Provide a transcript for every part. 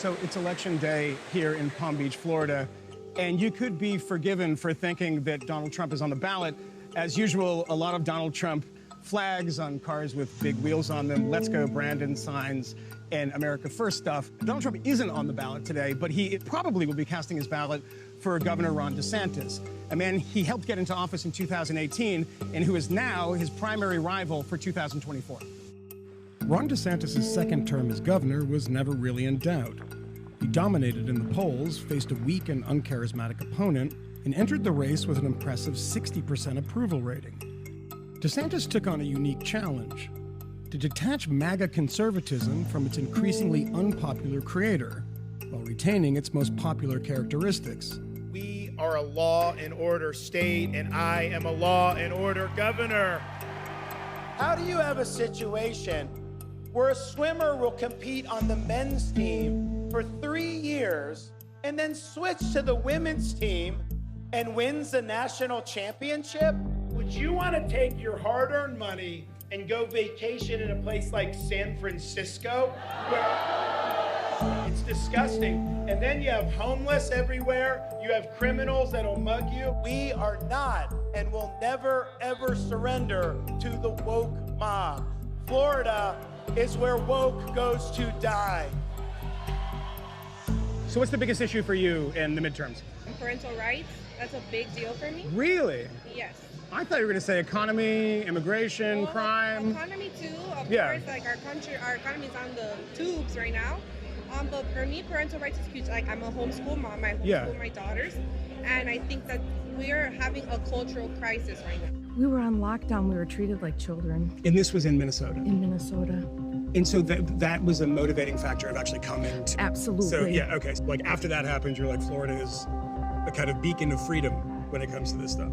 So it's election day here in Palm Beach, Florida, and you could be forgiven for thinking that Donald Trump is on the ballot. As usual, a lot of Donald Trump flags on cars with big wheels on them, Let's Go Brandon signs, and America First stuff. Donald Trump isn't on the ballot today, but he probably will be casting his ballot for Governor Ron DeSantis, a man he helped get into office in 2018 and who is now his primary rival for 2024. Ron DeSantis' second term as governor was never really in doubt. He dominated in the polls, faced a weak and uncharismatic opponent, and entered the race with an impressive 60% approval rating. DeSantis took on a unique challenge: to detach MAGA conservatism from its increasingly unpopular creator, while retaining its most popular characteristics. We are a law and order state, and I am a law and order governor. How do you have a situation where a swimmer will compete on the men's team for 3 years and then switch to the women's team and wins the national championship? Would you want to take your hard-earned money and go vacation in a place like San Francisco, where it's disgusting, and then you have homeless everywhere, you have criminals that'll mug you? We are not and will never, ever surrender to the woke mob. Florida is where woke goes to die. So what's the biggest issue for you in the midterms? Parental rights, that's a big deal for me. Really? Yes. I thought you were going to say economy, immigration, crime. Economy too, of Yeah. course, like our economy's on the tubes right now. But for me, parental rights is huge. Like, I'm a homeschool mom, I homeschool my daughters, and I think that we're having a cultural crisis right now. We were on lockdown, we were treated like children. And this was in Minnesota? In Minnesota. And so that was a motivating factor of actually coming to... Absolutely. So, yeah, okay. So, like, after that happened, you're like, Florida is a kind of beacon of freedom when it comes to this stuff.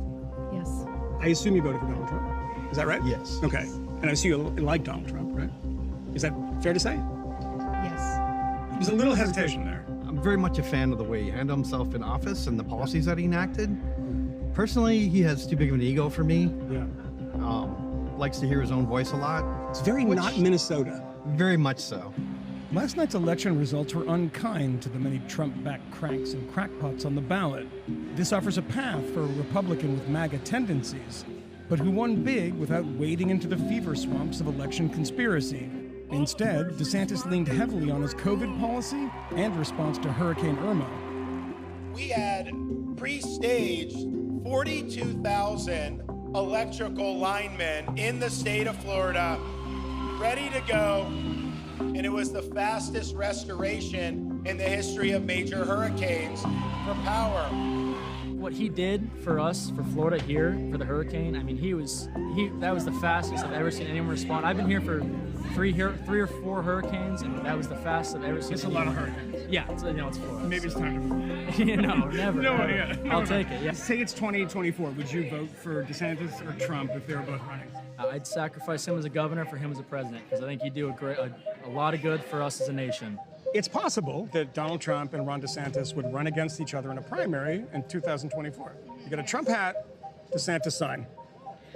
Yes. I assume you voted for Donald Trump. Is that right? Yes. Okay. And I assume you like Donald Trump, right? Is that fair to say? Yes. There's a little hesitation there. I'm very much a fan of the way he handled himself in office and the policies that he enacted. Personally, he has too big of an ego for me. Yeah. Likes to hear his own voice a lot. It's very not Minnesota. Very much so. Last night's election results were unkind to the many Trump-backed cranks and crackpots on the ballot. This offers a path for a Republican with MAGA tendencies, but who won big without wading into the fever swamps of election conspiracy. Instead, DeSantis leaned heavily on his COVID policy and response to Hurricane Irma. We had pre-staged 42,000 electrical linemen in the state of Florida, ready to go, and it was the fastest restoration in the history of major hurricanes for power. What he did for us, for Florida here, for the hurricane, I mean, that was the fastest I've ever seen anyone respond. I've been here for three or four hurricanes, and that was the fastest I've ever seen. It's a lot of hurricanes. Yeah, it's Florida. Maybe it's time to move. No, never. No, never. yeah. I'll take it, yeah. Say it's 2024. Would you vote for DeSantis or Trump if they were both running? I'd sacrifice him as a governor for him as a president, because I think he'd do a lot of good for us as a nation. It's possible that Donald Trump and Ron DeSantis would run against each other in a primary in 2024. You got a Trump hat, DeSantis sign.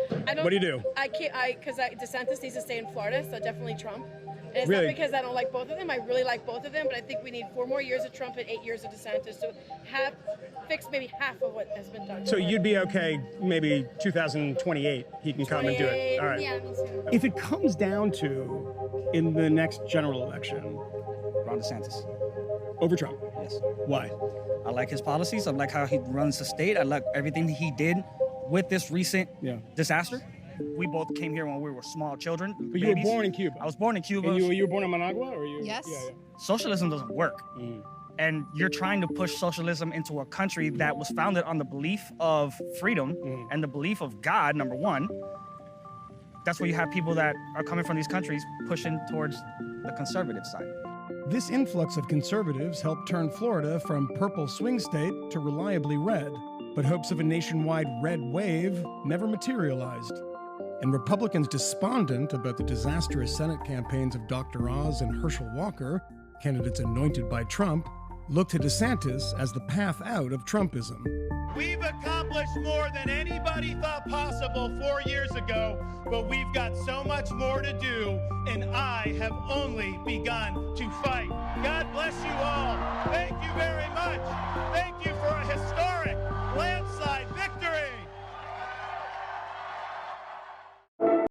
What do you do? I can't, because DeSantis needs to stay in Florida, so definitely Trump. And it's Really? not because I don't like both of them. I really like both of them, but I think we need 4 more years of Trump and 8 years of DeSantis to fix maybe half of what has been done. So you'd be okay, maybe 2028, he can come and do it. All right. Yeah, me too. If it comes down to, in the next general election, Ron DeSantis. over Trump, Yes. why? I like his policies. I like how he runs the state. I like everything he did with this recent disaster. We both came here when we were small children. But you were born in Cuba. I was born in Cuba. And you were born in Managua, or you? Yes. Yeah. Socialism doesn't work. And you're trying to push socialism into a country that was founded on the belief of freedom and the belief of God, number one. That's where you have people that are coming from these countries pushing towards the conservative side. This influx of conservatives helped turn Florida from purple swing state to reliably red, but hopes of a nationwide red wave never materialized. And Republicans despondent about the disastrous Senate campaigns of Dr. Oz and Herschel Walker, candidates anointed by Trump, look to DeSantis as the path out of Trumpism. We've accomplished more than anybody thought possible 4 years ago, but we've got so much more to do, and I have only begun to fight. God bless you. you all. Thank you very much. Thank you for